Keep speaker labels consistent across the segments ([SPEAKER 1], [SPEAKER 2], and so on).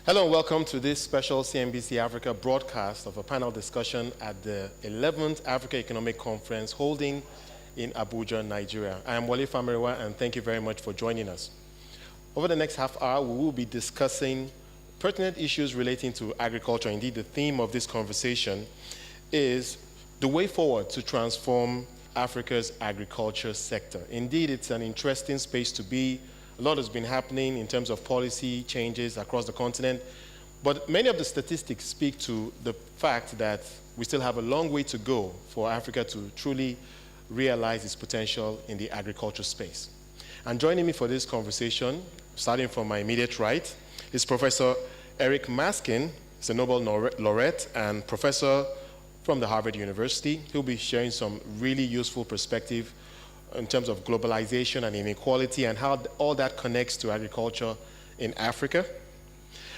[SPEAKER 1] Hello and welcome to this special CNBC Africa broadcast of a panel discussion at the 11th Africa Economic Conference holding in Abuja, Nigeria. I am Wale Famiriwa and thank you very much for joining us. Over the next half hour, we will be discussing pertinent issues relating to agriculture. Indeed, the theme of this conversation is the way forward to transform Africa's agriculture sector. Indeed, it's an interesting space to be. A lot has been happening in terms of policy changes across the continent, but many of the statistics speak to the fact that we still have a long way to go for Africa to truly realize its potential in the agriculture space. And joining me for this conversation, starting from my immediate right, is Professor Eric Maskin. He's a Nobel laureate and professor from the Harvard University. He'll be sharing some really useful perspective in terms of globalization and inequality and how all that connects to agriculture in Africa.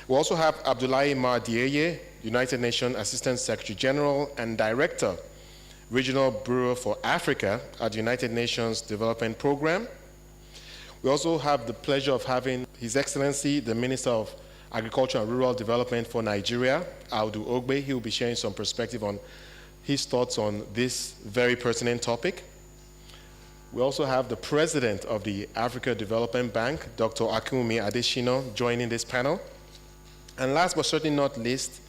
[SPEAKER 1] We also have Abdoulaye Mar Dieye, United Nations Assistant Secretary General and Director, Regional Bureau for Africa at the United Nations Development Program. We also have the pleasure of having His Excellency, the Minister of Agriculture and Rural Development for Nigeria, Audu Ogbe. He will be sharing some perspective on his thoughts on this very pertinent topic. We also have the President of the Africa Development Bank, Dr. Akinwumi Adesina, joining this panel. And last but certainly not least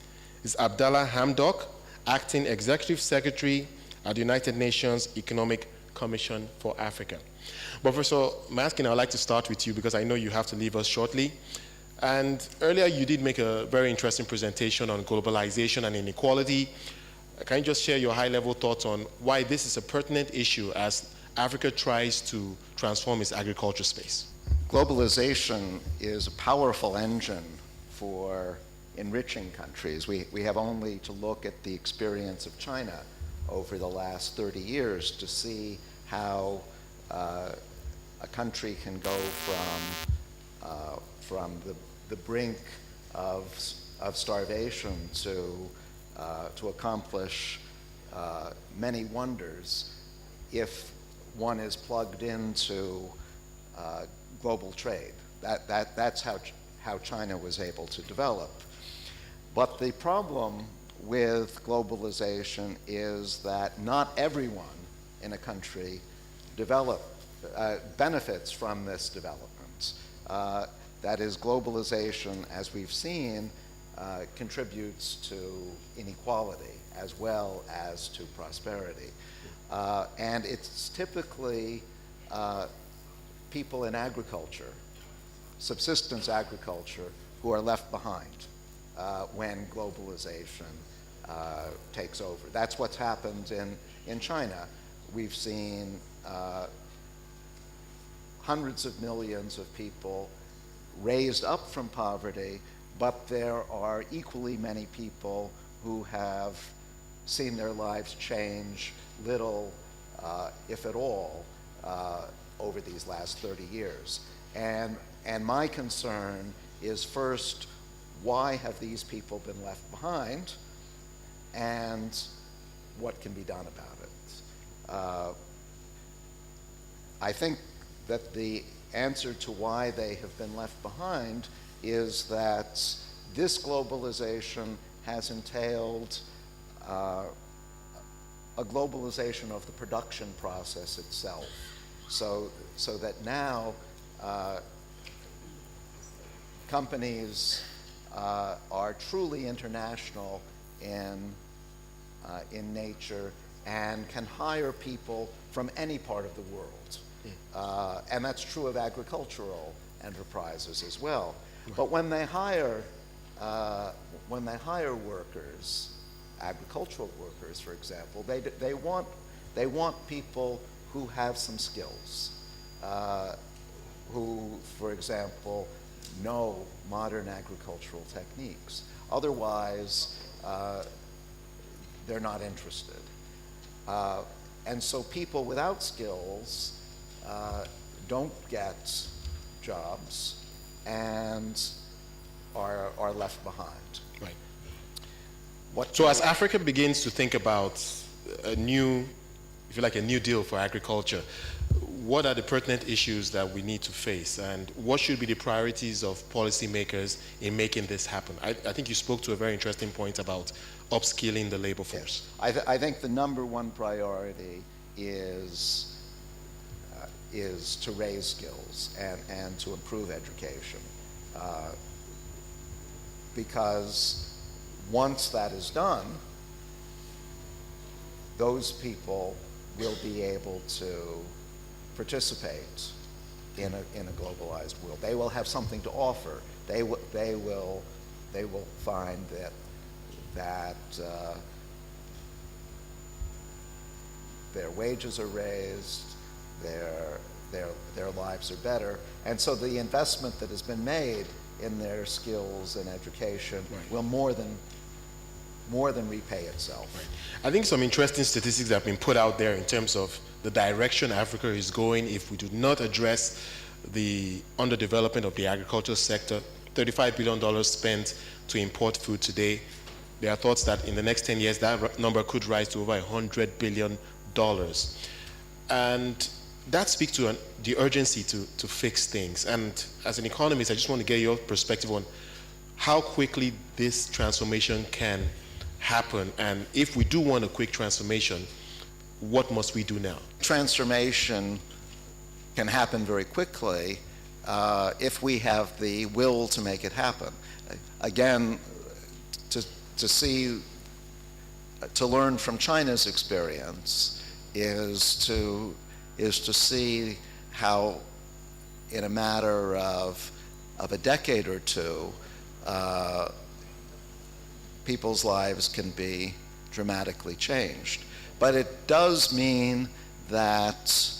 [SPEAKER 1] is Abdallah Hamdok, Acting Executive Secretary at the United Nations Economic Commission for Africa. Professor Maskin, I'd like to start with you because I know you have to leave us shortly. And earlier you did make a very interesting presentation on globalization and inequality. Can you just share your high-level thoughts on why this is a pertinent issue as Africa tries to transform its agriculture space?
[SPEAKER 2] Globalization is a powerful engine for enriching countries. We have only to look at the experience of China over the last 30 years to see how a country can go from the brink of starvation to accomplish many wonders if one is plugged into global trade. That's how China was able to develop. But the problem with globalization is that not everyone in a country benefits from this development. That is, globalization, as we've seen, contributes to inequality as well as to prosperity. And it's typically people in agriculture, subsistence agriculture, who are left behind when globalization takes over. That's what's happened in China. We've seen hundreds of millions of people raised up from poverty, but there are equally many people who have seen their lives change little, if at all, over these last 30 years. And my concern is, first, why have these people been left behind, and what can be done about it? I think that the answer to why they have been left behind is that this globalization has entailed a globalization of the production process itself, so that now companies are truly international in nature and can hire people from any part of the world. And that's true of agricultural enterprises as well. Right. But when they hire workers, agricultural workers, for example, they want people who have some skills, who, for example, know modern agricultural techniques. Otherwise, they're not interested. And so people without skills don't get jobs and are left behind.
[SPEAKER 1] Right. So as Africa begins to think about a new, if you like, a new deal for agriculture, what are the pertinent issues that we need to face, and what should be the priorities of policymakers in making this happen? I think you spoke to a very interesting point about upskilling the labor force.
[SPEAKER 2] Yes. I think the number one priority is to raise skills and to improve education. Because once that is done, those people will be able to participate in a globalized world. They will have something to offer. They will find that their wages are raised, their lives are better, and so the investment that has been made in their skills and education will more than repay itself.
[SPEAKER 1] Right. I think some interesting statistics have been put out there in terms of the direction Africa is going if we do not address the underdevelopment of the agricultural sector. $35 billion spent to import food today. There are thoughts that in the next 10 years that number could rise to over $100 billion. And that speaks to the urgency to fix things. And as an economist, I just want to get your perspective on how quickly this transformation can happen. And if we do want a quick transformation, what must we do now?
[SPEAKER 2] Transformation can happen very quickly if we have the will to make it happen. Again, to learn from China's experience is to see how in a matter of a decade or two, people's lives can be dramatically changed. But it does mean that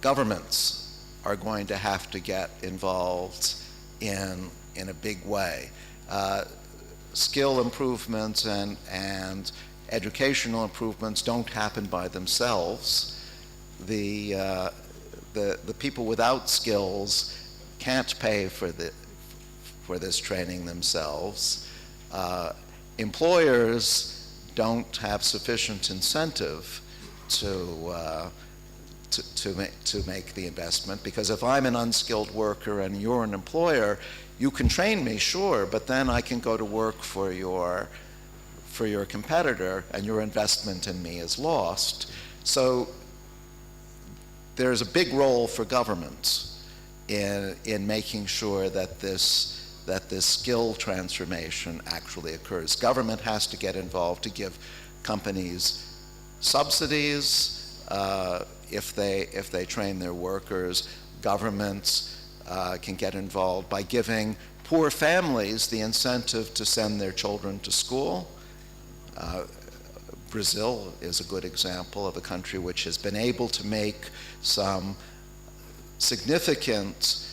[SPEAKER 2] governments are going to have to get involved in a big way. Skill improvements and educational improvements don't happen by themselves. The people without skills can't pay for this training themselves. Employers don't have sufficient incentive to make the investment, because if I'm an unskilled worker and you're an employer, you can train me, sure, but then I can go to work for your competitor and your investment in me is lost. So there's a big role for government in making sure that this skill transformation actually occurs. Government has to get involved to give companies subsidies if they train their workers. Governments can get involved by giving poor families the incentive to send their children to school. Brazil is a good example of a country which has been able to make some significant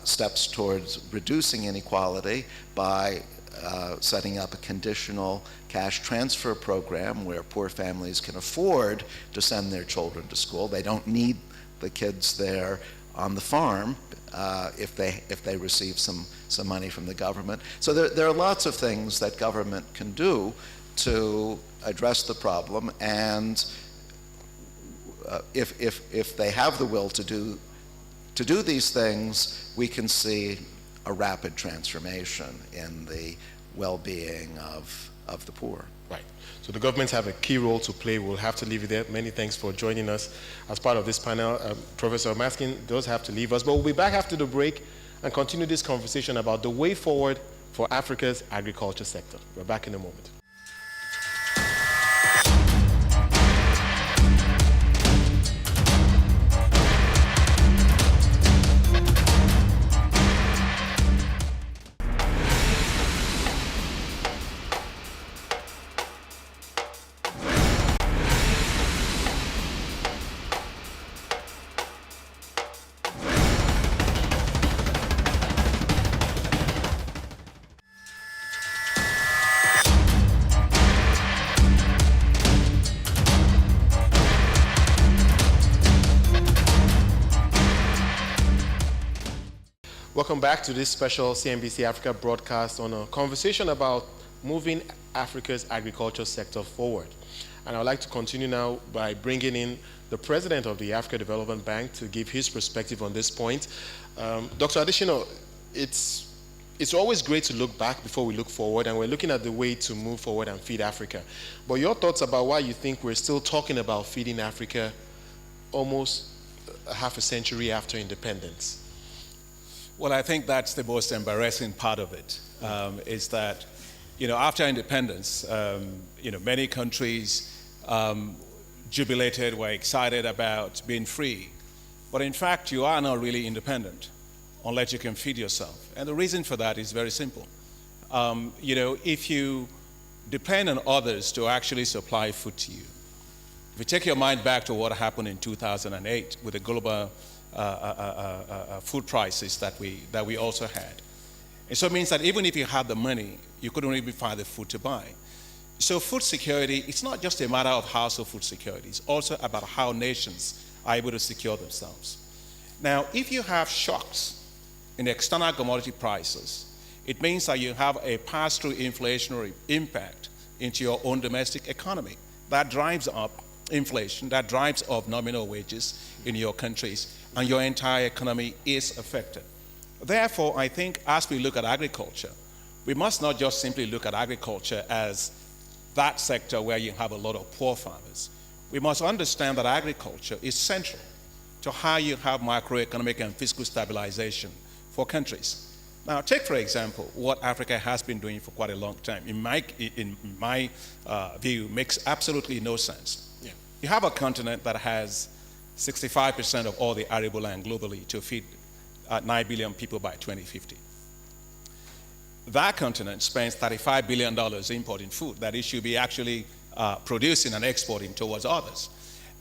[SPEAKER 2] steps towards reducing inequality by setting up a conditional cash transfer program where poor families can afford to send their children to school. They don't need the kids there on the farm if they receive some money from the government. So there are lots of things that government can do to address the problem, and if they have the will to do these things, we can see a rapid transformation in the well-being of the poor.
[SPEAKER 1] Right. So the governments have a key role to play. We'll have to leave it there. Many thanks for joining us as part of this panel. Professor Maskin does have to leave us, but we'll be back after the break and continue this conversation about the way forward for Africa's agriculture sector. We're back in a moment. Welcome back to this special CNBC Africa broadcast on a conversation about moving Africa's agriculture sector forward. And I'd like to continue now by bringing in the president of the Africa Development Bank to give his perspective on this point. Dr. Adishino, it's always great to look back before we look forward, and we're looking at the way to move forward and feed Africa. But your thoughts about why you think we're still talking about feeding Africa almost half a century after independence?
[SPEAKER 3] Well, I think that's the most embarrassing part of it, is that, after independence, many countries jubilated, were excited about being free. But in fact, you are not really independent unless you can feed yourself. And the reason for that is very simple. If you depend on others to actually supply food to you, if you take your mind back to what happened in 2008 with the global food prices that we also had. And so it means that even if you had the money, you couldn't really find the food to buy. So food security, it's not just a matter of household food security, it's also about how nations are able to secure themselves. Now, if you have shocks in external commodity prices, it means that you have a pass-through inflationary impact into your own domestic economy. That drives up inflation, that drives up nominal wages in your countries, and your entire economy is affected. Therefore, I think as we look at agriculture, we must not just simply look at agriculture as that sector where you have a lot of poor farmers. We must understand that agriculture is central to how you have macroeconomic and fiscal stabilization for countries. Now, take, for example, what Africa has been doing for quite a long time. In my view, makes absolutely no sense. Yeah. You have a continent that has 65% of all the arable land globally to feed 9 billion people by 2050. That continent spends $35 billion importing food that it should be actually producing and exporting towards others.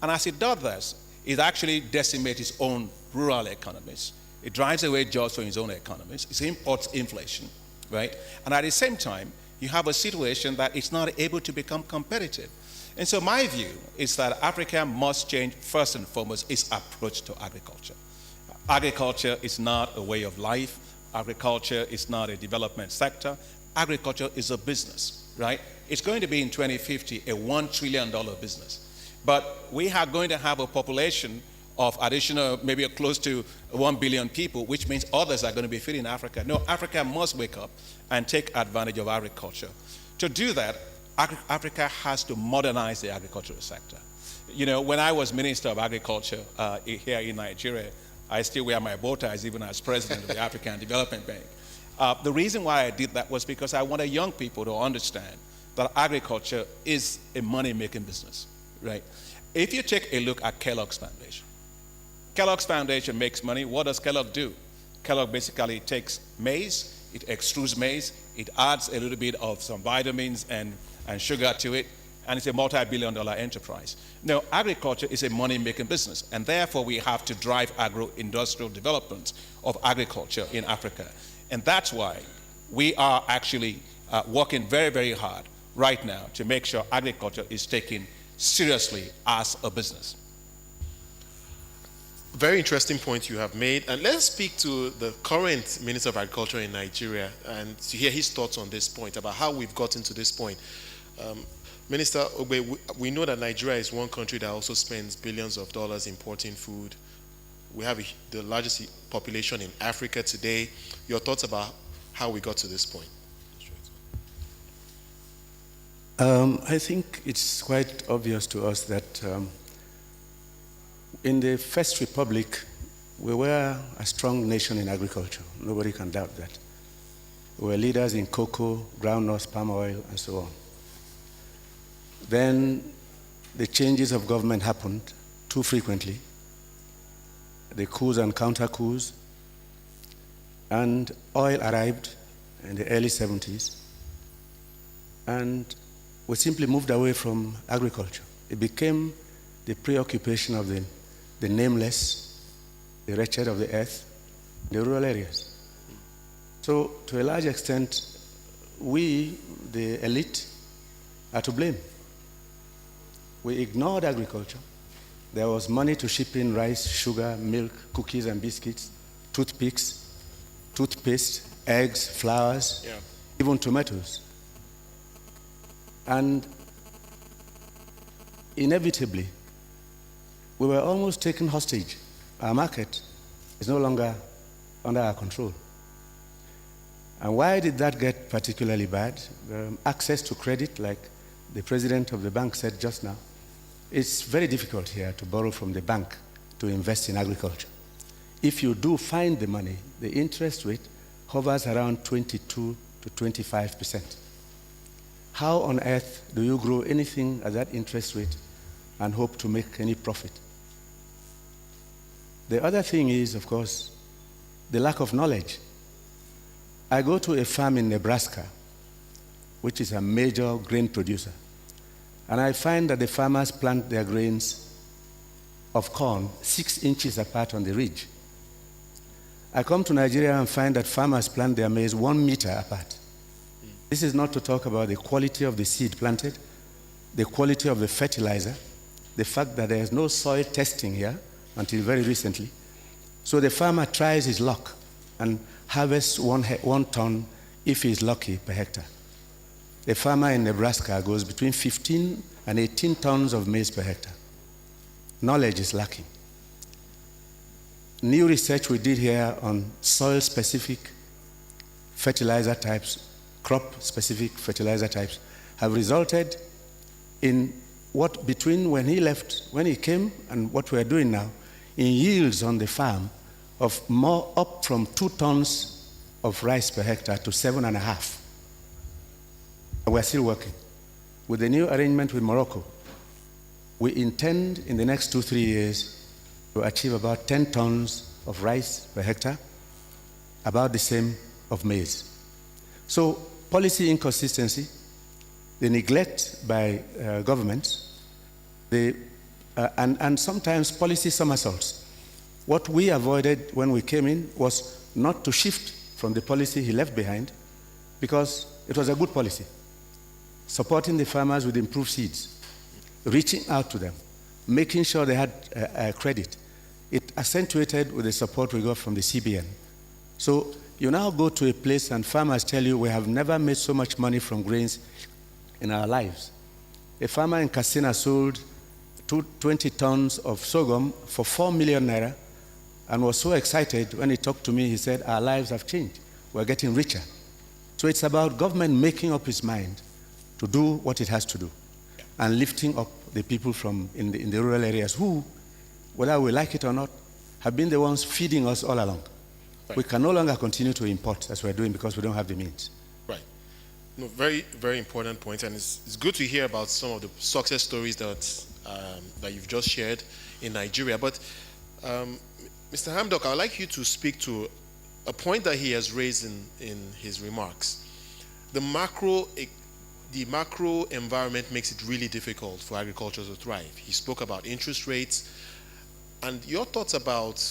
[SPEAKER 3] And as it does this, it actually decimates its own rural economies. It drives away jobs from its own economies. It imports inflation, right? And at the same time, you have a situation that it's not able to become competitive. And so my view is that Africa must change, first and foremost, its approach to agriculture. Agriculture is not a way of life. Agriculture is not a development sector. Agriculture is a business, right? It's going to be in 2050 a $1 trillion business. But we are going to have a population of additional, maybe close to 1 billion people, which means others are going to be feeding Africa. No, Africa must wake up and take advantage of agriculture. To do that, Africa has to modernize the agricultural sector. When I was Minister of Agriculture here in Nigeria, I still wear my bow ties even as President of the African Development Bank. The reason why I did that was because I wanted young people to understand that agriculture is a money-making business, right? If you take a look at Kellogg's Foundation, Kellogg's Foundation makes money. What does Kellogg do? Kellogg basically takes maize, it extrudes maize, it adds a little bit of some vitamins and sugar to it, and it's a multi-billion-dollar enterprise. No, agriculture is a money-making business, and therefore we have to drive agro-industrial development of agriculture in Africa. And that's why we are actually working very, very hard right now to make sure agriculture is taken seriously as a business.
[SPEAKER 1] Very interesting point you have made. And let's speak to the current Minister of Agriculture in Nigeria and to hear his thoughts on this point, about how we've gotten to this point. Minister Ogbe, we know that Nigeria is one country that also spends billions of dollars importing food. We have the largest population in Africa today. Your thoughts about how we got to this point?
[SPEAKER 4] I think it's quite obvious to us that in the First Republic, we were a strong nation in agriculture. Nobody can doubt that. We were leaders in cocoa, groundnuts, palm oil, and so on. Then the changes of government happened too frequently, the coups and counter-coups, and oil arrived in the early 70s, and we simply moved away from agriculture. It became the preoccupation of the nameless, the wretched of the earth, the rural areas. So to a large extent, we, the elite, are to blame. We ignored agriculture. There was money to ship in rice, sugar, milk, cookies and biscuits, toothpicks, toothpaste, eggs, flowers, even tomatoes. And inevitably, we were almost taken hostage. Our market is no longer under our control. And why did that get particularly bad? Access to credit, like the president of the bank said just now, it's very difficult here to borrow from the bank to invest in agriculture. If you do find the money, the interest rate hovers around 22 to 25%. How on earth do you grow anything at that interest rate and hope to make any profit? The other thing is, of course, the lack of knowledge. I go to a farm in Nebraska, which is a major grain producer, and I find that the farmers plant their grains of corn 6 inches apart on the ridge. I come to Nigeria and find that farmers plant their maize 1 meter apart. This is not to talk about the quality of the seed planted, the quality of the fertilizer, the fact that there is no soil testing here until very recently. So the farmer tries his luck and harvests 1 ton, if he is lucky, per hectare. The farmer in Nebraska goes between 15 and 18 tons of maize per hectare. Knowledge is lacking. New research we did here on soil-specific fertilizer types, crop-specific fertilizer types, have resulted in what between when he came and what we're doing now, in yields on the farm of more up from 2 tons of rice per hectare to 7.5. And we're still working. With the new arrangement with Morocco, we intend in the next 2-3 years to achieve about 10 tons of rice per hectare, about the same of maize. So policy inconsistency, the neglect by governments, and sometimes policy somersaults. What we avoided when we came in was not to shift from the policy he left behind, because it was a good policy. Supporting the farmers with improved seeds, reaching out to them, making sure they had credit. It accentuated with the support we got from the CBN. So you now go to a place and farmers tell you, we have never made so much money from grains in our lives. A farmer in Katsina sold 20 tons of sorghum for 4 million naira and was so excited when he talked to me. He said, our lives have changed. We're getting richer. So it's about government making up its mind to do what it has to do and lifting up the people from in the rural areas who, whether we like it or not, have been the ones feeding us all along. Right. We can no longer continue to import as we're doing because we don't have the means.
[SPEAKER 1] Right. No, very, very important point, and it's good to hear about some of the success stories that you've just shared in Nigeria. But Mr. Hamdok, I'd like you to speak to a point that he has raised in his remarks. The macro environment makes it really difficult for agriculture to thrive. He spoke about interest rates, and your thoughts about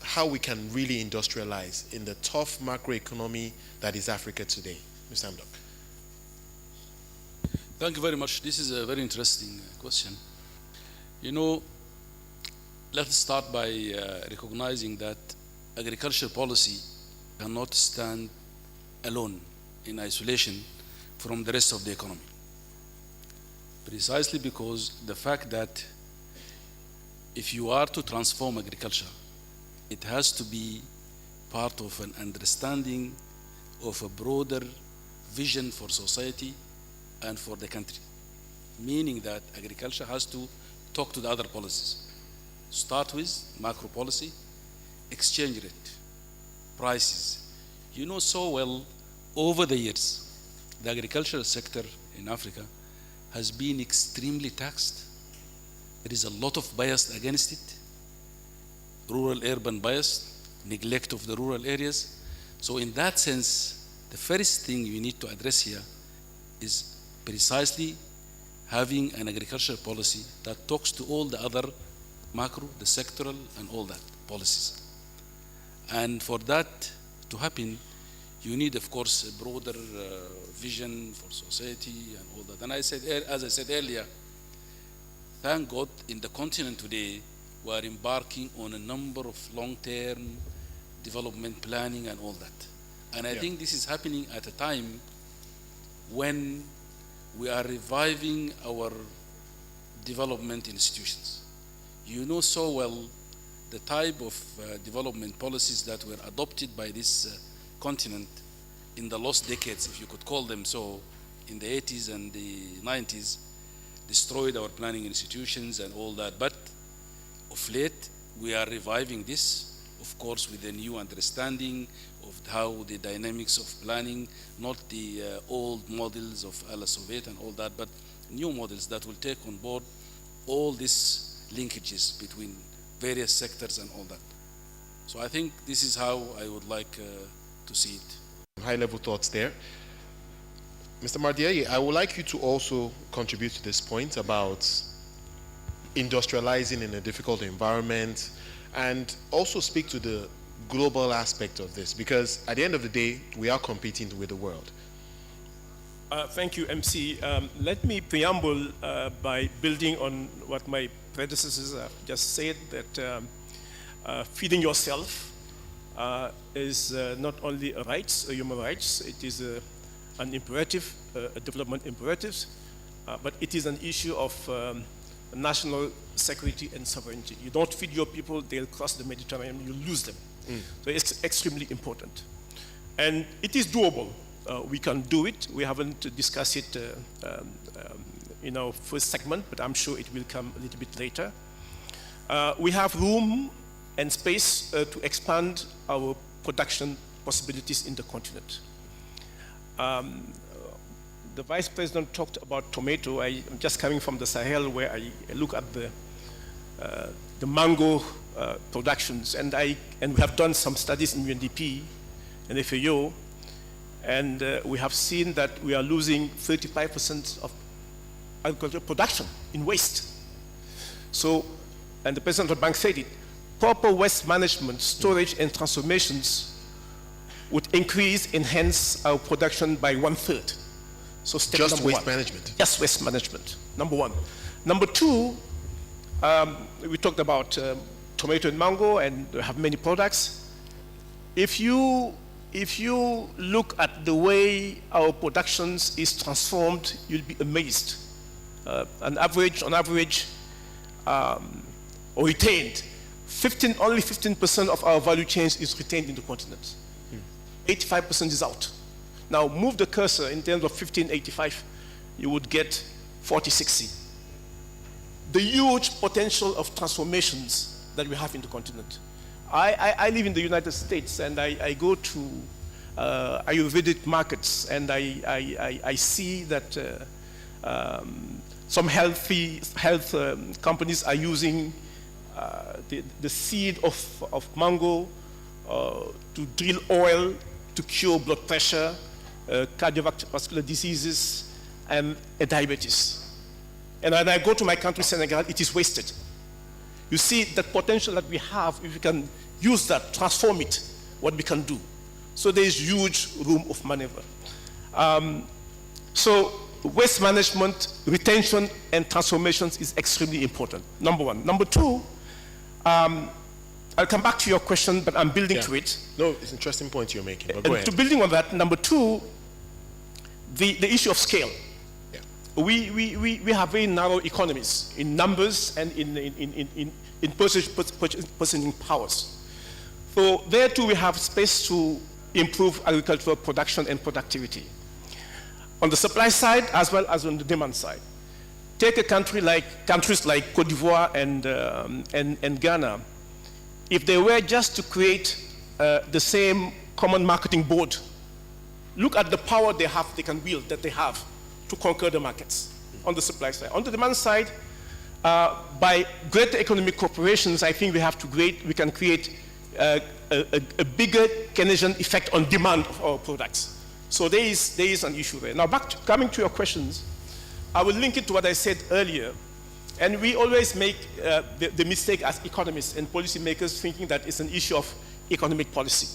[SPEAKER 1] how we can really industrialize in the tough macroeconomy that is Africa today. Mr. Hamdok.
[SPEAKER 5] Thank you very much. This is a very interesting question. You know, let's start by recognizing that agriculture policy cannot stand alone in isolation from the rest of the economy. Precisely because the fact that if you are to transform agriculture, it has to be part of an understanding of a broader vision for society and for the country. Meaning that agriculture has to talk to the other policies. Start with macro policy, exchange rate, prices. You know so well, over the years, the agricultural sector in Africa has been extremely taxed. There is a lot of bias against it. Rural-urban bias, neglect of the rural areas. So in that sense, the first thing you need to address here is precisely having an agricultural policy that talks to all the other macro, the sectoral, and all that policies. And for that to happen, you need, of course, a broader vision for society and all that. And as I said earlier, thank God in the continent today, we are embarking on a number of long-term development planning and all that. And I think this is happening at a time when we are reviving our development institutions. You know so well the type of development policies that were adopted by this continent in the lost decades, if you could call them so, in the 80s and the 90s, destroyed our planning institutions and all that. But of late, we are reviving this, of course, with a new understanding of how the dynamics of planning, not the old models of a la Soviet and all that, but new models that will take on board all these linkages between various sectors and all that. So I think this is how I would like to see it.
[SPEAKER 1] High-level thoughts there. Mr. Mardiaye, I would like you to also contribute to this point about industrializing in a difficult environment, and also speak to the global aspect of this, because at the end of the day, we are competing with the world.
[SPEAKER 6] Thank you, MC. Let me preamble by building on what my predecessors have just said, that feeding yourself is not a human rights, it is an imperative, a development imperative, but it is an issue of national security and sovereignty. You don't feed your people, they'll cross the Mediterranean, you lose them. So it's extremely important. And it is doable. We can do it. We haven't discussed it in our first segment, but I'm sure it will come a little bit later. We have room and space to expand our production possibilities in the continent. The Vice President talked about tomato. I'm just coming from the Sahel, where I look at the mango productions, and we have done some studies in UNDP and FAO, and we have seen that we are losing 35% of agricultural production in waste. So, and the President of the Bank said it, proper waste management, storage, and transformations would enhance our production by 1/3. So step
[SPEAKER 1] just
[SPEAKER 6] number
[SPEAKER 1] waste
[SPEAKER 6] one.
[SPEAKER 1] management.
[SPEAKER 6] Just waste management, number one. Number two, we talked about tomato and mango, and we have many products. If you look at the way our productions is transformed, you'll be amazed. On average, or retained, only 15% of our value chains is retained in the continent. 85% is out. Now move the cursor in terms of 1585, you would get 4060. The huge potential of transformations that we have in the continent. I live in the United States, and I go to Ayurvedic markets, and I see that some health companies are using the seed of mango to drill oil to cure blood pressure, cardiovascular diseases, and diabetes. And when I go to my country, Senegal, it is wasted. You see the potential that we have, if we can use that, transform it, what we can do. So there is huge room of maneuver. So waste management, retention, and transformations is extremely important, number one. Number two, I'll come back to your question, but I'm building to it.
[SPEAKER 1] No, it's an interesting point you're making, but go ahead.
[SPEAKER 6] To building on that, number two, the issue of scale.
[SPEAKER 1] Yeah.
[SPEAKER 6] We have very narrow economies in numbers and in purchasing powers. So there too we have space to improve agricultural production and productivity. On the supply side as well as on the demand side. Take countries like Cote d'Ivoire and Ghana. If they were just to create the same common marketing board, look at the power they can wield, that they have to conquer the markets on the supply side. On the demand side, by greater economic corporations, I think we can create a bigger Keynesian effect on demand of our products. So there is an issue there. Now coming to your questions, I will link it to what I said earlier. And we always make the mistake as economists and policymakers thinking that it's an issue of economic policy.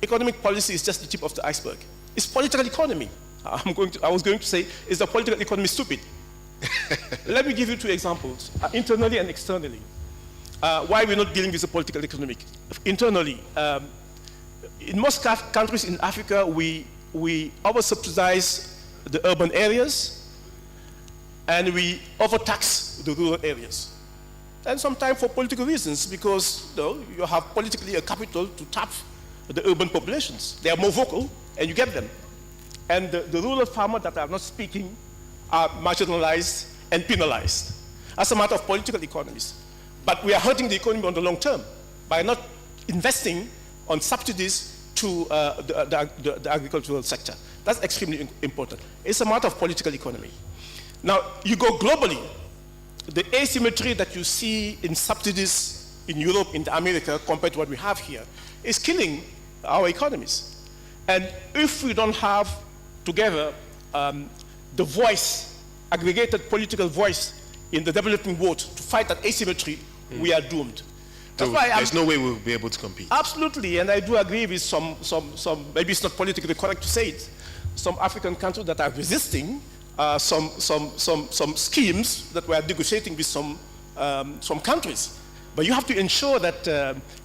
[SPEAKER 6] Economic policy is just the tip of the iceberg. It's political economy. I was going to say, is the political economy stupid? Let me give you two examples, internally and externally. Why we're not dealing with the political economy. Internally, in most countries in Africa, we over-subsidize the urban areas, and we overtax the rural areas. And sometimes for political reasons, because you have politically a capital to tap the urban populations. They are more vocal, and you get them. And the rural farmers that are not speaking are marginalized and penalized as a matter of political economies. But we are hurting the economy on the long term by not investing on subsidies to the agricultural sector. That's extremely important. It's a matter of political economy. Now, you go globally, the asymmetry that you see in subsidies in Europe, in America, compared to what we have here, is killing our economies. And if we don't have together the voice, aggregated political voice in the developing world to fight that asymmetry, we are doomed.
[SPEAKER 1] So there's no way we'll be able to compete.
[SPEAKER 6] Absolutely, and I do agree with some, maybe it's not politically correct to say it, some African countries that are resisting some schemes that we are negotiating with some countries. But you have to ensure that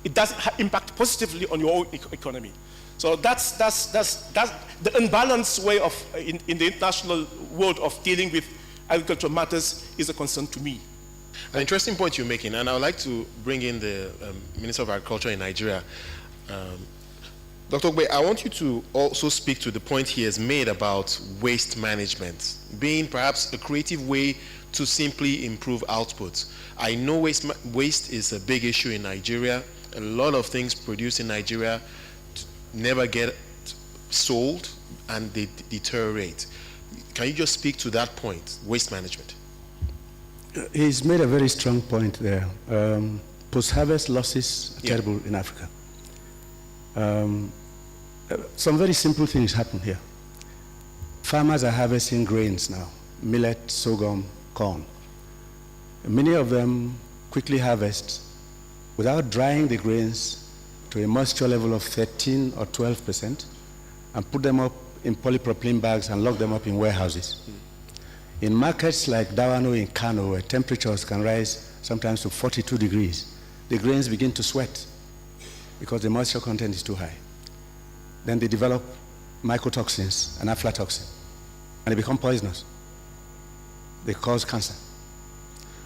[SPEAKER 6] it does impact positively on your own economy. So that's the unbalanced way of, in the international world of dealing with agricultural matters is a concern to me.
[SPEAKER 1] An interesting point you're making, and I would like to bring in the Minister of Agriculture in Nigeria. Dr. Ogbe, I want you to also speak to the point he has made about waste management being perhaps a creative way to simply improve output. I know waste is a big issue in Nigeria. A lot of things produced in Nigeria never get sold and they deteriorate. Can you just speak to that point, waste management?
[SPEAKER 4] He's made a very strong point there. Post-harvest losses are terrible in Africa. Some very simple things happen here. Farmers are harvesting grains now, millet, sorghum, corn. Many of them quickly harvest without drying the grains to a moisture level of 13 or 12% and put them up in polypropylene bags and lock them up in warehouses. In markets like Dawano in Kano, where temperatures can rise sometimes to 42 degrees, the grains begin to sweat because the moisture content is too high. Then they develop mycotoxins and aflatoxin, and they become poisonous. They cause cancer.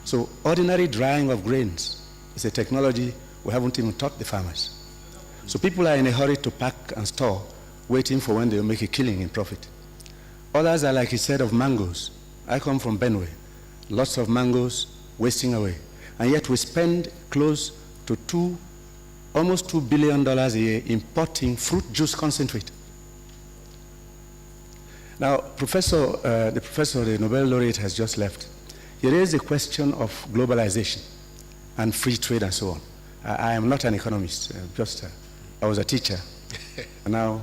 [SPEAKER 4] So ordinary drying of grains is a technology we haven't even taught the farmers. So people are in a hurry to pack and store, waiting for when they'll make a killing in profit. Others are like he said of mangoes. I come from Benue, lots of mangoes wasting away. And yet we spend close to almost $2 billion a year importing fruit juice concentrate. Now, the Nobel laureate has just left. He raised the question of globalization and free trade and so on. I am not an economist, I was a teacher, and now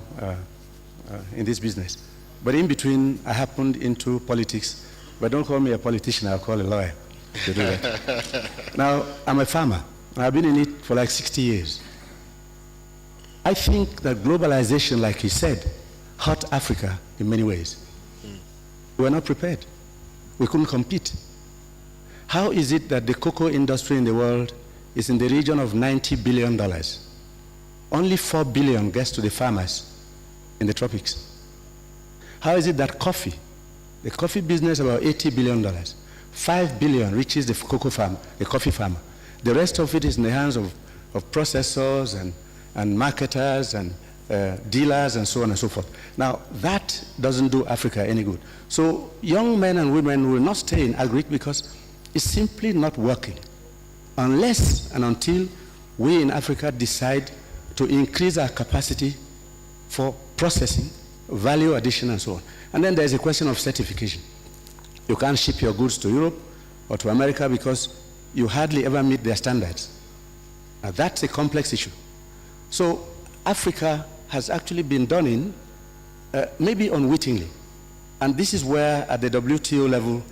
[SPEAKER 4] in this business. But in between, I happened into politics. But don't call me a politician, I'll call a lawyer to do that. Now, I'm a farmer. I've been in it for like 60 years. I think that globalization, like he said, hurt Africa in many ways. We were not prepared. We couldn't compete. How is it that the cocoa industry in the world is in the region of $90 billion? Only $4 billion gets to the farmers in the tropics. How is it that coffee, the coffee business about $80 billion, $5 billion reaches the cocoa farm, the coffee farmer. The rest of it is in the hands of processors and marketers and dealers and so on and so forth. Now, that doesn't do Africa any good. So young men and women will not stay in agric because it's simply not working unless and until we in Africa decide to increase our capacity for processing, value addition and so on. And then there's a question of certification. You can't ship your goods to Europe or to America because you hardly ever meet their standards. Now that's a complex issue. So Africa has actually been done in, maybe unwittingly. And this is where at the WTO level,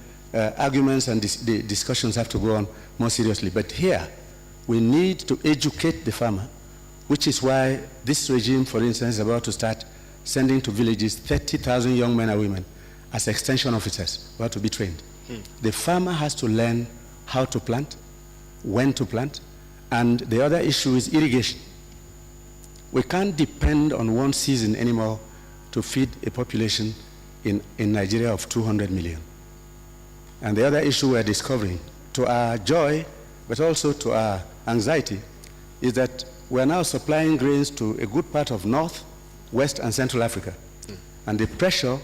[SPEAKER 4] arguments and the discussions have to go on more seriously. But here, we need to educate the farmer, which is why this regime, for instance, is about to start sending to villages 30,000 young men and women as extension officers who are to be trained. The farmer has to learn how to plant, when to plant, and the other issue is irrigation. We can't depend on one season anymore to feed a population in Nigeria of 200 million. And the other issue we're discovering, to our joy, but also to our anxiety, is that we're now supplying grains to a good part of North, West, and Central Africa. And the pressure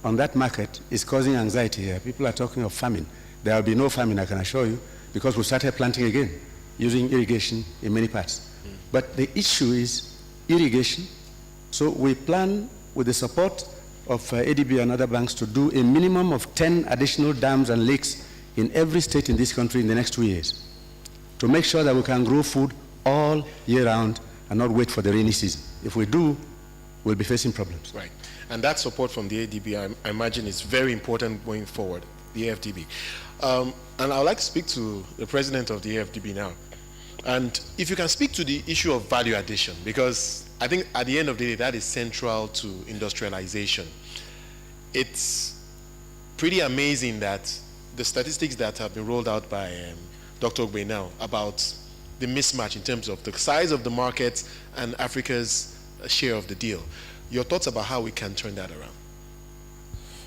[SPEAKER 4] on that market is causing anxiety here. People are talking of famine. There will be no famine, I can assure you, because we started planting again, using irrigation in many parts. But the issue is irrigation. So we plan, with the support of ADB and other banks, to do a minimum of 10 additional dams and lakes in every state in this country in the next 2 years, to make sure that we can grow food all year round and not wait for the rainy season. If we do, we'll be facing problems.
[SPEAKER 1] Right. And that support from the ADB, I imagine, is very important going forward, the AFDB. And I would like to speak to the president of the AFDB now. And if you can speak to the issue of value addition, because I think at the end of the day, that is central to industrialization. It's pretty amazing that the statistics that have been rolled out by Dr. Ogbe now about the mismatch in terms of the size of the market and Africa's share of the deal. Your thoughts about how we can turn that around?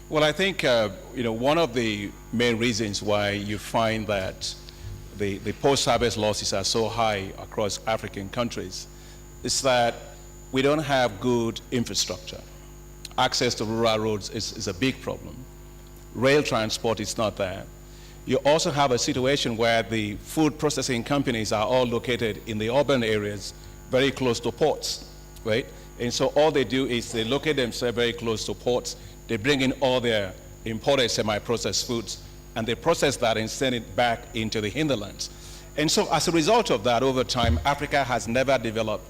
[SPEAKER 3] Well, I think one of the main reasons why you find that the post-harvest losses are so high across African countries is that we don't have good infrastructure. Access to rural roads is a big problem. Rail transport is not there. You also have a situation where the food processing companies are all located in the urban areas, very close to ports, right? And so all they do is they locate themselves very close to ports. They bring in all their imported semi-processed foods, and they process that and send it back into the hinterlands. And so as a result of that, over time, Africa has never developed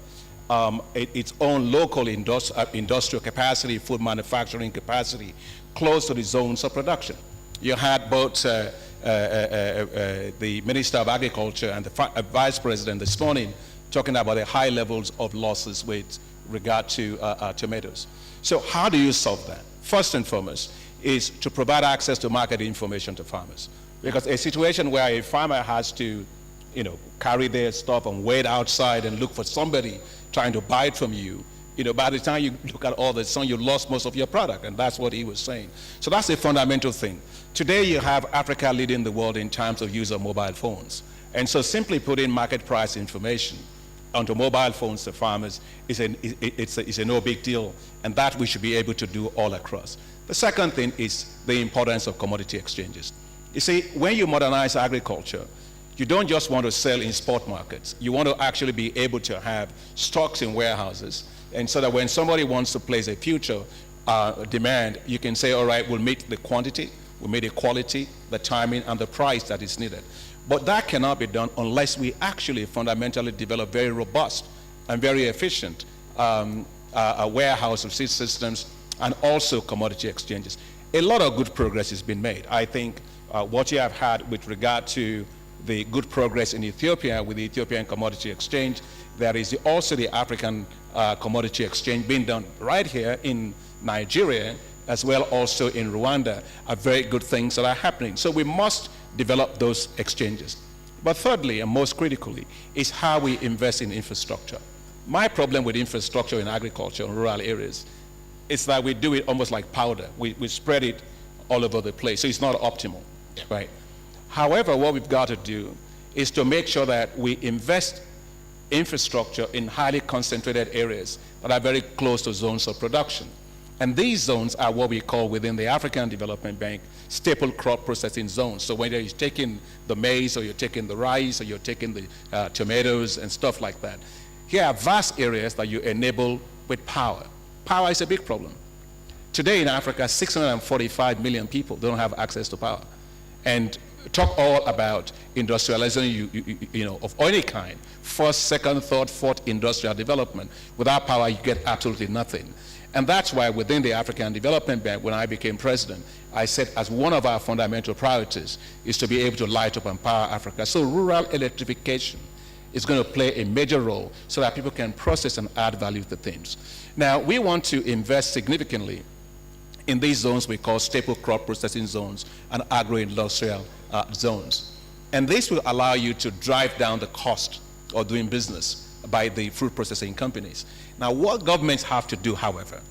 [SPEAKER 3] its own local industrial capacity, food manufacturing capacity, close to the zones of production. You had both the Minister of Agriculture and the Vice President this morning talking about the high levels of losses with regard to tomatoes. So how do you solve that? First and foremost is to provide access to market information to farmers. Because a situation where a farmer has to carry their stuff and wait outside and look for somebody trying to buy it from you, by the time you look at all the sun, you lost most of your product, and that's what he was saying. So that's a fundamental thing. Today you have Africa leading the world in terms of use of mobile phones. And so simply putting market price information onto mobile phones to farmers is a no big deal, and that we should be able to do all across. The second thing is the importance of commodity exchanges. You see, when you modernize agriculture, you don't just want to sell in spot markets. You want to actually be able to have stocks in warehouses, and so that when somebody wants to place a future demand, you can say, all right, we'll meet the quantity, we'll meet the quality, the timing, and the price that is needed. But that cannot be done unless we actually fundamentally develop very robust and very efficient warehouse of seed systems and also commodity exchanges. A lot of good progress has been made. I think what you have had with regard to the good progress in Ethiopia with the Ethiopian Commodity Exchange, there is also the African Commodity Exchange being done right here in Nigeria, as well also in Rwanda, are very good things that are happening. So we must develop those exchanges. But thirdly, and most critically, is how we invest in infrastructure. My problem with infrastructure in agriculture in rural areas is that we do it almost like powder. We spread it all over the place, so it's not optimal, right? However, what we've got to do is to make sure that we invest infrastructure in highly concentrated areas that are very close to zones of production. And these zones are what we call within the African Development Bank staple crop processing zones. So whether you're taking the maize or you're taking the rice or you're taking the tomatoes and stuff like that, here are vast areas that you enable with power. Power is a big problem. Today in Africa, 645 million people don't have access to power. And talk all about industrialization of any kind, first, second, third, fourth industrial development. Without power, you get absolutely nothing. And that's why within the African Development Bank, when I became president, I said as one of our fundamental priorities is to be able to light up and power Africa. So rural electrification is going to play a major role so that people can process and add value to things. Now, we want to invest significantly in these zones we call staple crop processing zones and agro-industrial zones. And this will allow you to drive down the cost of doing business by the fruit processing companies. Now, what governments have to do, however,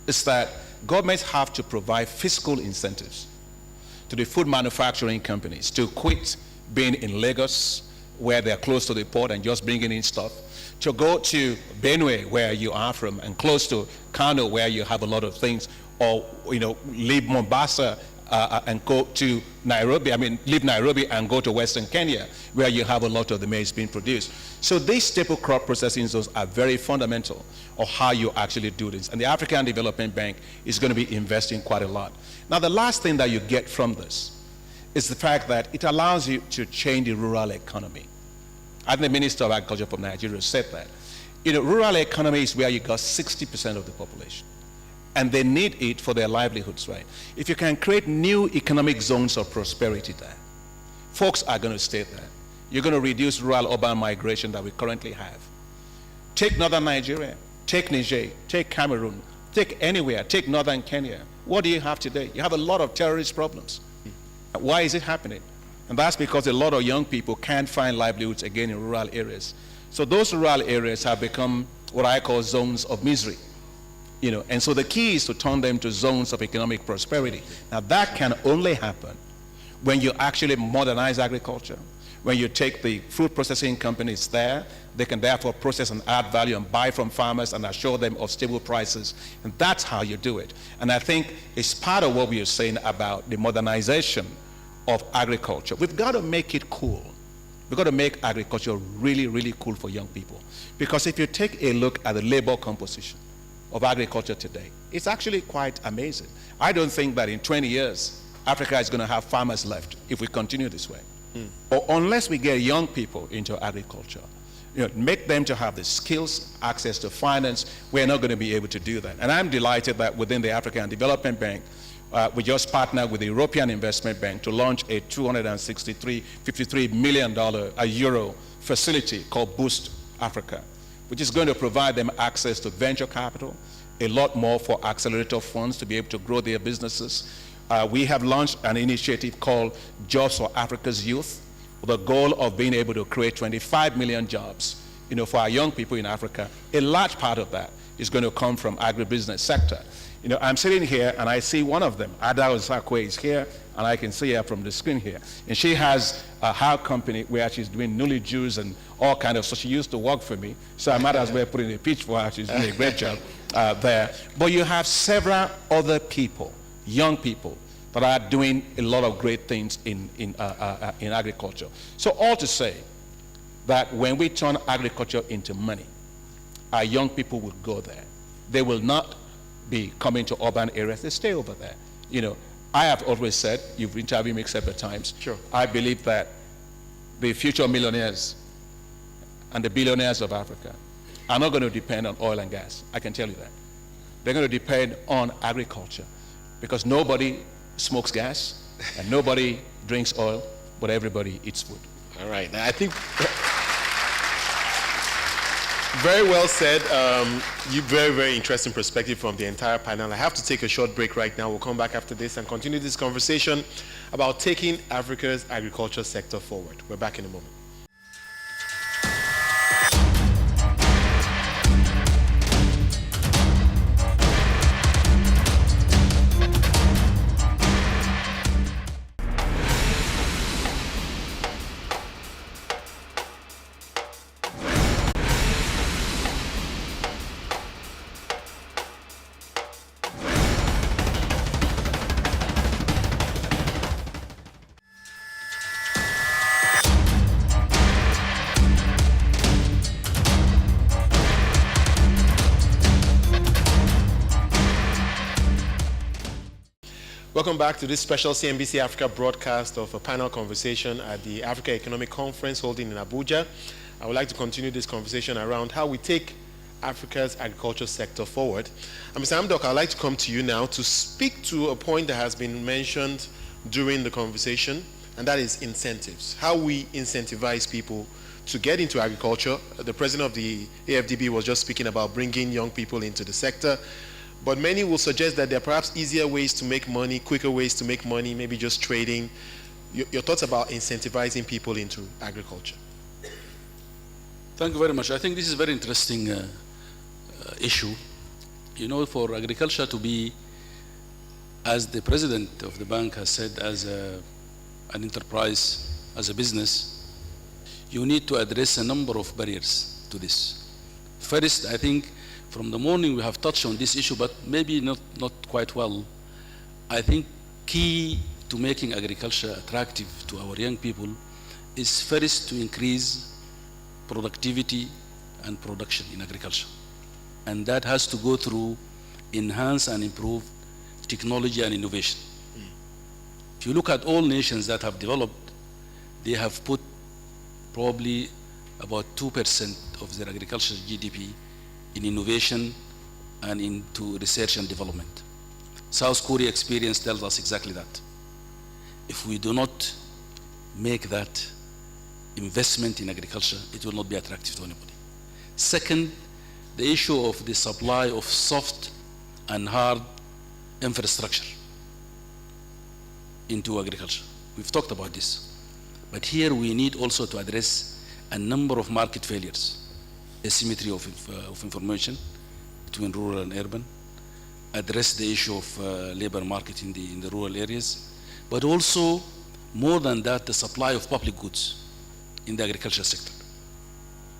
[SPEAKER 3] is that governments have to provide fiscal incentives to the food manufacturing companies to quit being in Lagos, where they're close to the port and just bringing in stuff, to go to Benue, where you are from, and close to Kano, where you have a lot of things, or leave Mombasa and go to Nairobi, leave Nairobi and go to Western Kenya, where you have a lot of the maize being produced. So these staple crop processing zones are very fundamental of how you actually do this. And the African Development Bank is going to be investing quite a lot. Now, the last thing that you get from this is the fact that it allows you to change the rural economy. I think the Minister of Agriculture from Nigeria said that. Rural economy is where you got 60% of the population. And they need it for their livelihoods, right? If you can create new economic zones of prosperity there, folks are going to stay there. You're going to reduce rural-urban migration that we currently have. Take northern Nigeria, take Niger, take Cameroon, take anywhere, take northern Kenya. What do you have today? You have a lot of terrorist problems. Why is it happening? And that's because a lot of young people can't find livelihoods again in rural areas. So those rural areas have become what I call zones of misery. And so the key is to turn them to zones of economic prosperity. Now that can only happen when you actually modernize agriculture, when you take the food processing companies there, they can therefore process and add value and buy from farmers and assure them of stable prices. And that's how you do it. And I think it's part of what we are saying about the modernization of agriculture. We've got to make it cool. We've got to make agriculture really, really cool for young people. Because if you take a look at the labor composition of agriculture today, it's actually quite amazing. I don't think that in 20 years, Africa is going to have farmers left if we continue this way. Or unless we get young people into agriculture, make them to have the skills, access to finance, we're not going to be able to do that. And I'm delighted that within the African Development Bank, we just partnered with the European Investment Bank to launch a $53 million euro facility called Boost Africa, which is going to provide them access to venture capital, a lot more for accelerator funds to be able to grow their businesses. We have launched an initiative called Jobs for Africa's Youth, with the goal of being able to create 25 million jobs, for our young people in Africa. A large part of that is going to come from agribusiness sector. I'm sitting here and I see one of them. Ada Osakwe is here, and I can see her from the screen here. And she has her company where she's doing nully juice and all kind of, so she used to work for me. So I might as well put in a pitch for her. She's doing a great job there. But you have several other people, young people, that are doing a lot of great things in agriculture. So all to say that when we turn agriculture into money, our young people will go there. They will not be coming to urban areas. They stay over there. I have always said, you've interviewed me several times,
[SPEAKER 1] sure,
[SPEAKER 3] I believe that the future millionaires and the billionaires of Africa are not going to depend on oil and gas. I can tell you that. They're going to depend on agriculture, because nobody smokes gas and nobody drinks oil, but everybody eats food.
[SPEAKER 1] All right. Now, I think very well said. You very, very interesting perspective from the entire panel. I have to take a short break right now. We'll come back after this and continue this conversation about taking Africa's agriculture sector forward. We're back in a moment. Welcome back to this special CNBC Africa broadcast of a panel conversation at the Africa Economic Conference holding in Abuja. I would like to continue this conversation around how we take Africa's agriculture sector forward. And Mr. Amdok, I'd like to come to you now to speak to a point that has been mentioned during the conversation, and that is incentives. How we incentivize people to get into agriculture. The president of the AFDB was just speaking about bringing young people into the sector. But many will suggest that there are perhaps easier ways to make money, quicker ways to make money, maybe just trading. Your thoughts about incentivizing people into agriculture?
[SPEAKER 5] Thank you very much. I think this is a very interesting issue. For agriculture to be as the president of the bank has said, as an enterprise, as a business, you need to address a number of barriers to this. First, I think from the morning we have touched on this issue, but maybe not quite well. I think key to making agriculture attractive to our young people is first to increase productivity and production in agriculture. And that has to go through enhance and improve technology and innovation. If you look at all nations that have developed, they have put probably about 2% of their agricultural GDP in innovation and into research and development. South Korea experience tells us exactly that. If we do not make that investment in agriculture, it will not be attractive to anybody. Second, the issue of the supply of soft and hard infrastructure into agriculture. We've talked about this. But here we need also to address a number of market failures, asymmetry of information between rural and urban, address the issue of labor market in the rural areas, but also, more than that, the supply of public goods in the agriculture sector.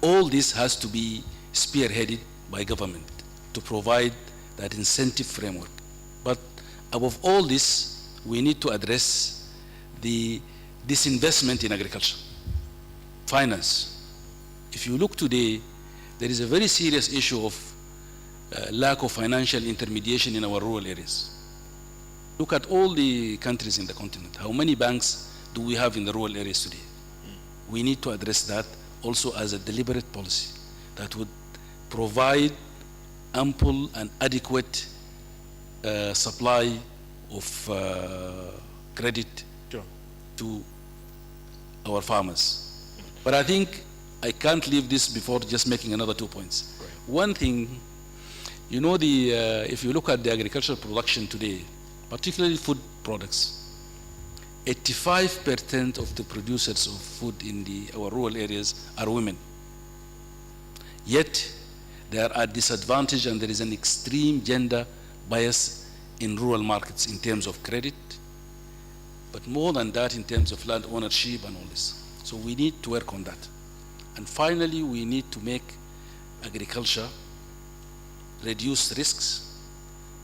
[SPEAKER 5] All this has to be spearheaded by government to provide that incentive framework. But above all this, we need to address the disinvestment in agriculture. Finance. If you look today, there is a very serious issue of lack of financial intermediation in our rural areas. Look at all the countries in the continent. How many banks do we have in the rural areas today? We need to address that also as a deliberate policy that would provide ample and adequate supply of credit to our farmers. But I think I can't leave this before just making another 2 points. Right. One thing, you know, if you look at the agricultural production today, particularly food products, 85% of the producers of food in our rural areas are women. Yet, they are at disadvantage and there is an extreme gender bias in rural markets in terms of credit, but more than that in terms of land ownership and all this. So we need to work on that. And finally, we need to make agriculture reduce risks,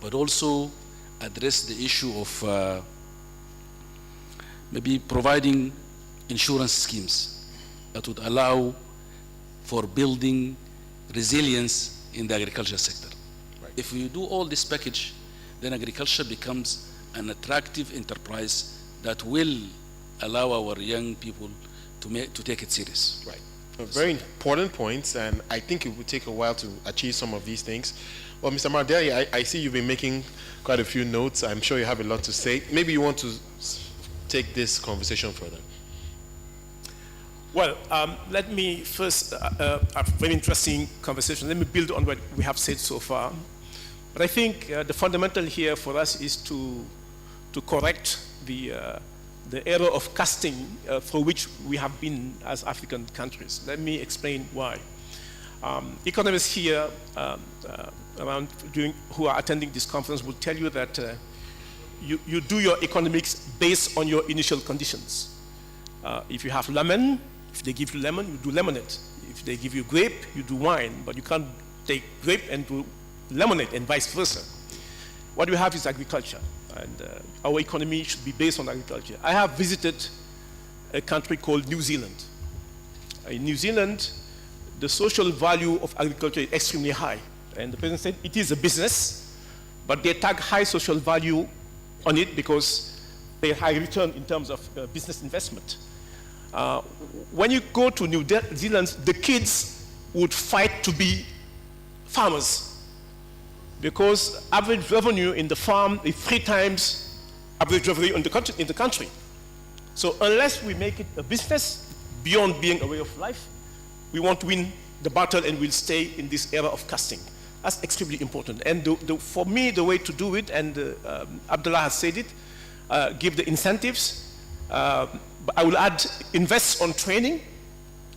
[SPEAKER 5] but also address the issue of maybe providing insurance schemes that would allow for building resilience in the agriculture sector. Right. If we do all this package, then agriculture becomes an attractive enterprise that will allow our young people to take it serious.
[SPEAKER 1] Right. Very important points, and I think it will take a while to achieve some of these things. Well, Mr. Mardeli, I see you've been making quite a few notes. I'm sure you have a lot to say. Maybe you want to take this conversation further.
[SPEAKER 6] Well, let me first, a very interesting conversation. Let me build on what we have said so far. But I think the fundamental here for us is to correct the error of casting for which we have been as African countries. Let me explain why. Economists here who are attending this conference will tell you that you do your economics based on your initial conditions. If you have lemon, if they give you lemon, you do lemonade. If they give you grape, you do wine, but you can't take grape and do lemonade and vice versa. What we have is agriculture, and our economy should be based on agriculture. I have visited a country called New Zealand. In New Zealand, the social value of agriculture is extremely high, and the president said it is a business, but they tag high social value on it because they high return in terms of business investment. When you go to New Zealand, the kids would fight to be farmers because average revenue in the farm is 3 times average revenue in the country. So unless we make it a business beyond being a way of life, we want to win the battle and we'll stay in this era of casting. That's extremely important. And for me, the way to do it, and Abdullah has said it, give the incentives. But I will add, invest on training.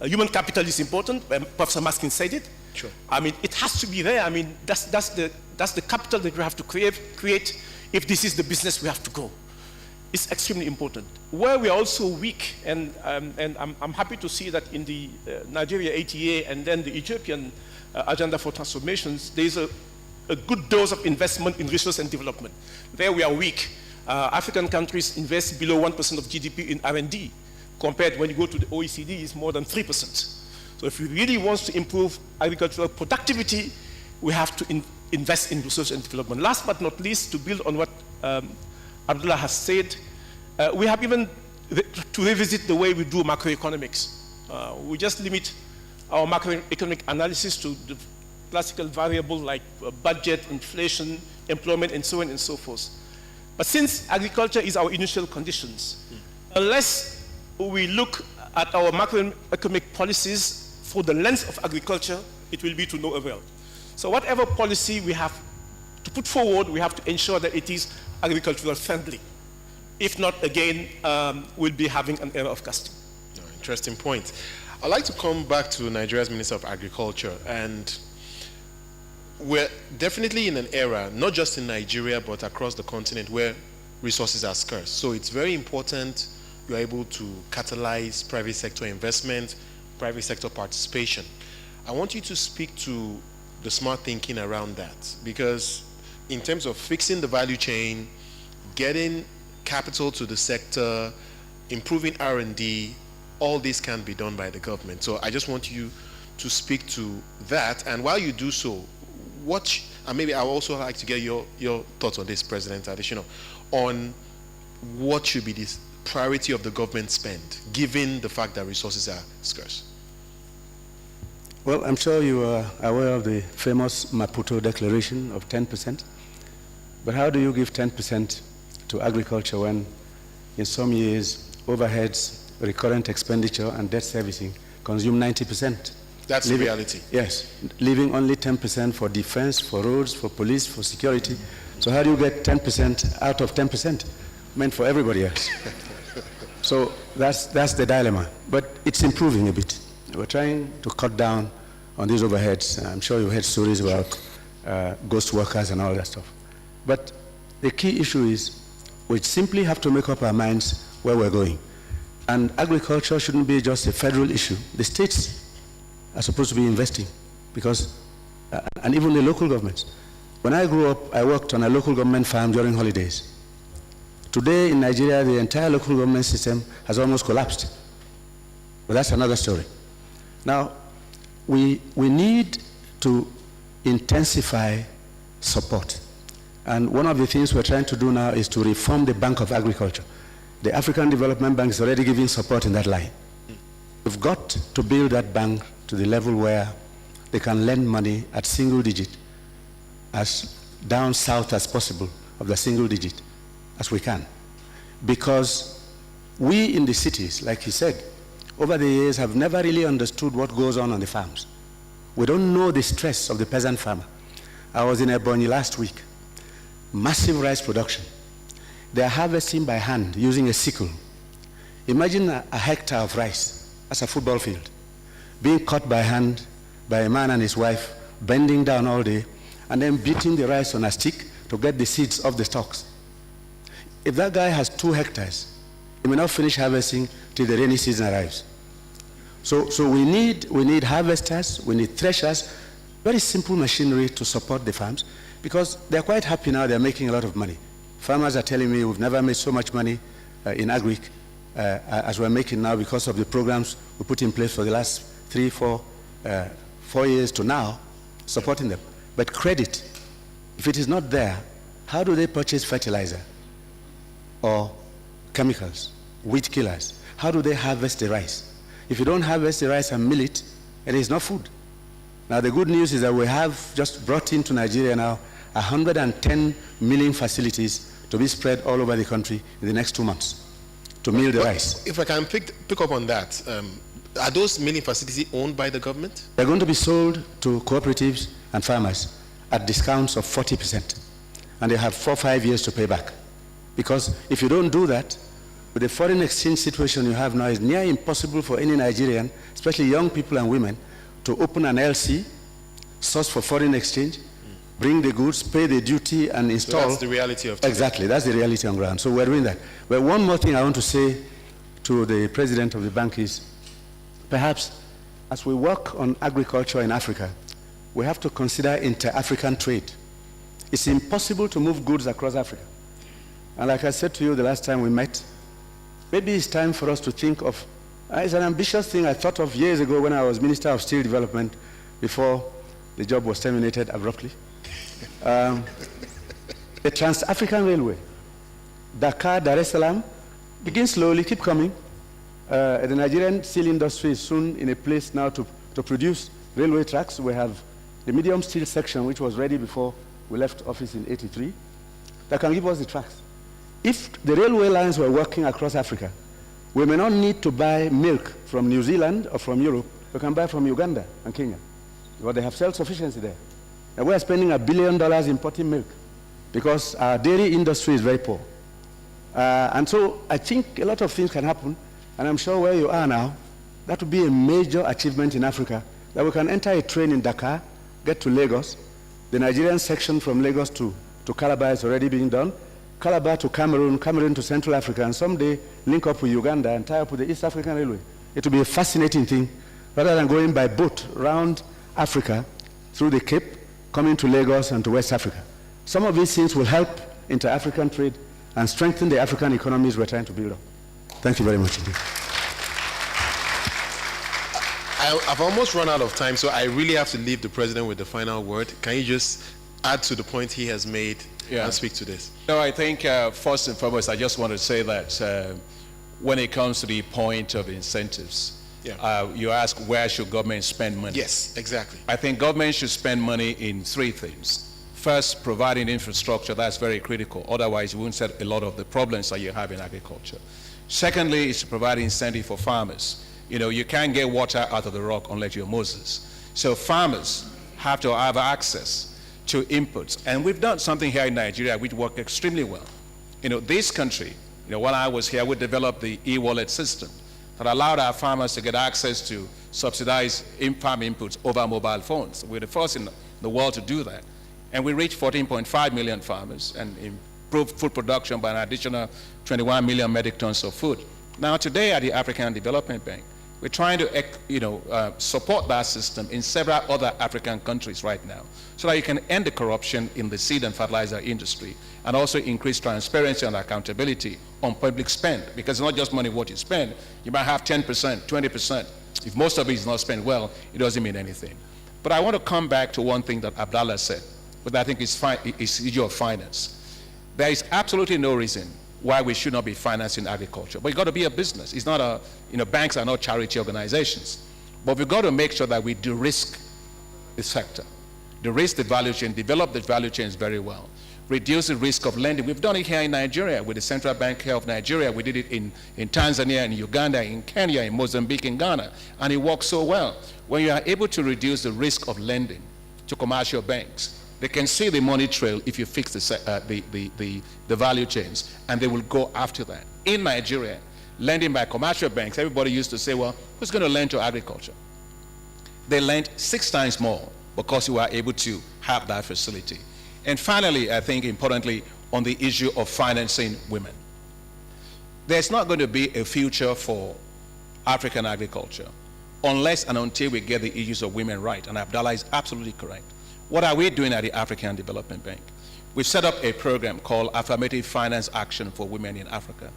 [SPEAKER 6] Human capital is important. Professor Maskin said it.
[SPEAKER 1] Sure.
[SPEAKER 6] I mean, it has to be there. I mean, that's the capital that we have to create if this is the business we have to go. It's extremely important. Where we are also weak, and I'm happy to see that in the Nigeria ATA and then the Ethiopian Agenda for Transformations, there's a good dose of investment in research and development. There we are weak. African countries invest below 1% of GDP in R&D, compared when you go to the OECD, it's more than 3%. So if we really want to improve agricultural productivity, we have to invest in research and development. Last but not least, to build on what Abdullah has said, we have even to revisit the way we do macroeconomics. We just limit our macroeconomic analysis to the classical variable like budget, inflation, employment, and so on and so forth. But since agriculture is our initial conditions, unless we look at our macroeconomic policies through the lens of agriculture, it will be to no avail. So whatever policy we have to put forward, we have to ensure that it is agricultural friendly. If not, again, we'll be having an error of casting.
[SPEAKER 1] Interesting point. I'd like to come back to Nigeria's Minister of Agriculture, and we're definitely in an era, not just in Nigeria, but across the continent, where resources are scarce. So it's very important you're able to catalyze private sector investment, private sector participation. I want you to speak to the smart thinking around that, because in terms of fixing the value chain, getting capital to the sector, improving R&D, all this can be done by the government. So I just want you to speak to that. And while you do so, and maybe I would also like to get your thoughts on this, President Adesina, on what should be the priority of the government spend, given the fact that resources are scarce.
[SPEAKER 4] Well, I'm sure you are aware of the famous Maputo Declaration of 10%. But how do you give 10% to agriculture when in some years overheads, recurrent expenditure, and debt servicing consume 90%?
[SPEAKER 1] That's the reality.
[SPEAKER 4] Yes, leaving only 10% for defense, for roads, for police, for security. So how do you get 10% out of 10%? Meant for everybody else. So that's the dilemma. But it's improving a bit. We're trying to cut down on these overheads. I'm sure you've heard stories about ghost workers and all that stuff. But the key issue is we simply have to make up our minds where we're going. And agriculture shouldn't be just a federal issue. The states are supposed to be investing, because, and even the local governments. When I grew up, I worked on a local government farm during holidays. Today in Nigeria, the entire local government system has almost collapsed. But that's another story. Now, we need to intensify support. And one of the things we're trying to do now is to reform the Bank of Agriculture. The African Development Bank is already giving support in that line. We've got to build that bank to the level where they can lend money at single digit, as down south as possible of the single digit, as we can. Because we in the cities, like he said, over the years have never really understood what goes on the farms. We don't know the stress of the peasant farmer. I was in Ebonyi last week. Massive rice production. They are harvesting by hand using a sickle. Imagine a hectare of rice as a football field, being cut by hand by a man and his wife, bending down all day, and then beating the rice on a stick to get the seeds off the stalks. If that guy has 2 hectares, he may not finish harvesting till the rainy season arrives. So we need harvesters, we need threshers, very simple machinery to support the farms, because they're quite happy now, they're making a lot of money. Farmers are telling me we've never made so much money in agric as we're making now because of the programs we put in place for the last 4 years to now, supporting them. But credit, if it is not there, how do they purchase fertilizer or chemicals, weed killers? How do they harvest the rice? If you don't harvest the rice and mill it, it is not food. Now the good news is that we have just brought into Nigeria now 110 milling facilities to be spread all over the country in the next 2 months to mill the rice.
[SPEAKER 1] If I can pick up on that, are those milling facilities owned by the government?
[SPEAKER 4] They're going to be sold to cooperatives and farmers at discounts of 40%. And they have 4 or 5 years to pay back. Because if you don't do that, with the foreign exchange situation you have now, it's near impossible for any Nigerian, especially young people and women, to open an LC, source for foreign exchange, bring the goods, pay the duty, and install.
[SPEAKER 1] So that's the reality of today.
[SPEAKER 4] Exactly, that's the reality on ground. So we're doing that. But one more thing I want to say to the president of the bank is, perhaps as we work on agriculture in Africa, we have to consider inter-African trade. It's impossible to move goods across Africa. And like I said to you the last time we met, maybe it's time for us to think of, it's an ambitious thing I thought of years ago when I was Minister of Steel Development before the job was terminated abruptly. The Trans-African Railway, Dakar, Dar es Salaam, begin slowly, keep coming. The Nigerian steel industry is soon in a place now to produce railway tracks. We have the medium steel section, which was ready before we left office in '83, that can give us the tracks. If the railway lines were working across Africa, we may not need to buy milk from New Zealand or from Europe. We can buy from Uganda and Kenya, because they have self-sufficiency there. And we are spending $1 billion importing milk because our dairy industry is very poor. And so I think a lot of things can happen, and I'm sure where you are now, that would be a major achievement in Africa, that we can enter a train in Dakar, get to Lagos. The Nigerian section from Lagos to Calabar is already being done. Calabar to Cameroon, Cameroon to Central Africa, and someday link up with Uganda and tie up with the East African Railway. It will be a fascinating thing, rather than going by boat around Africa, through the Cape, coming to Lagos and to West Africa. Some of these things will help inter-African trade and strengthen the African economies we're trying to build up. Thank you very much indeed.
[SPEAKER 1] I've almost run out of time, so I really have to leave the president with the final word. Can you just add to the point he has made and speak to this?
[SPEAKER 3] No, I think first and foremost, I just want to say that when it comes to the point of incentives, you ask where should government spend money?
[SPEAKER 1] Yes, exactly.
[SPEAKER 3] I think government should spend money in three things. First, providing infrastructure, that's very critical. Otherwise, you won't set a lot of the problems that you have in agriculture. Secondly, is to provide incentive for farmers. You know, you can't get water out of the rock unless you're Moses. So farmers have to have access to inputs. And we've done something here in Nigeria which worked extremely well. You know, this country, when I was here, we developed the e-wallet system that allowed our farmers to get access to subsidized farm inputs over mobile phones. We're the first in the world to do that. And we reached 14.5 million farmers and improved food production by an additional 21 million metric tons of food. Now today at the African Development Bank, we're trying to support that system in several other African countries right now so that you can end the corruption in the seed and fertilizer industry and also increase transparency and accountability on public spend, because it's not just money what you spend. You might have 10%, 20%. If most of it is not spent well, it doesn't mean anything. But I want to come back to one thing that Abdallah said, but I think it's issue of finance. There is absolutely no reason why we should not be financing agriculture. But it's got to be a business. It's not banks are not charity organizations. But we've got to make sure that we de-risk the sector, de-risk the value chain, develop the value chains very well, reduce the risk of lending. We've done it here in Nigeria with the Central Bank here of Nigeria. We did it in Tanzania, in Uganda, in Kenya, in Mozambique, in Ghana, and it works so well. When you are able to reduce the risk of lending to commercial banks, they can see the money trail if you fix the value chains, and they will go after that. In Nigeria, lending by commercial banks, everybody used to say, well, who's going to lend to agriculture? They lent 6 times more because we were able to have that facility. And finally, I think importantly, on the issue of financing women. There's not going to be a future for African agriculture unless and until we get the issues of women right, and Abdallah is absolutely correct. What are we doing at the African Development Bank? We've set up a program called Affirmative Finance Action for Women in Africa.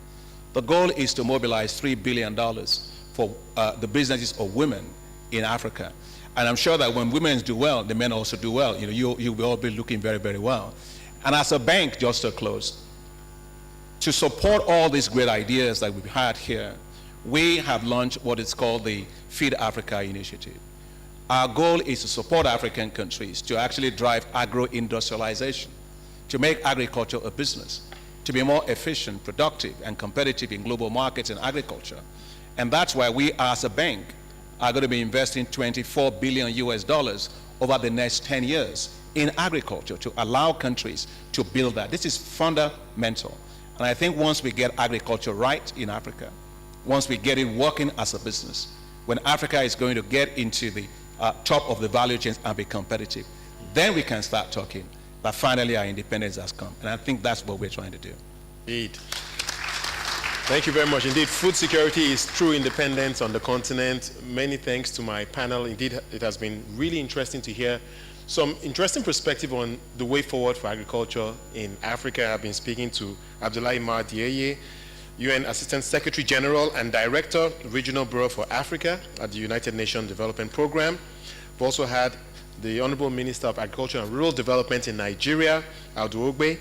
[SPEAKER 3] The goal is to mobilize $3 billion for the businesses of women in Africa. And I'm sure that when women do well, the men also do well. You'll all be looking very, very well. And as a bank, just to close, to support all these great ideas that we've had here, we have launched what is called the Feed Africa initiative. Our goal is to support African countries to actually drive agro-industrialization, to make agriculture a business, to be more efficient, productive, and competitive in global markets in agriculture. And that's why we as a bank are going to be investing $24 billion over the next 10 years in agriculture to allow countries to build that. This is fundamental. And I think once we get agriculture right in Africa, once we get it working as a business, when Africa is going to get into the top of the value chains and be competitive, then we can start talking that finally our independence has come. And I think that's what we're trying to do.
[SPEAKER 1] Indeed. Thank you very much. Indeed, food security is true independence on the continent. Many thanks to my panel. Indeed, it has been really interesting to hear some interesting perspective on the way forward for agriculture in Africa. I've been speaking to Abdoulaye Mar Dieye, UN Assistant Secretary General and Director, Regional Bureau for Africa at the United Nations Development Programme. We've also had the Honorable Minister of Agriculture and Rural Development in Nigeria, Audu Ogbe.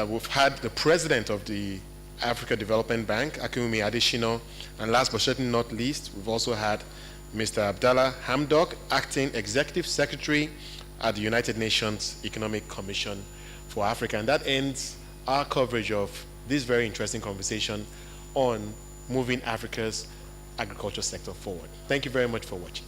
[SPEAKER 1] We've had the President of the Africa Development Bank, Akinwumi Adesina, and last but certainly not least, we've also had Mr. Abdallah Hamdok, Acting Executive Secretary at the United Nations Economic Commission for Africa. And that ends our coverage of this very interesting conversation on moving Africa's agriculture sector forward. Thank you very much for watching.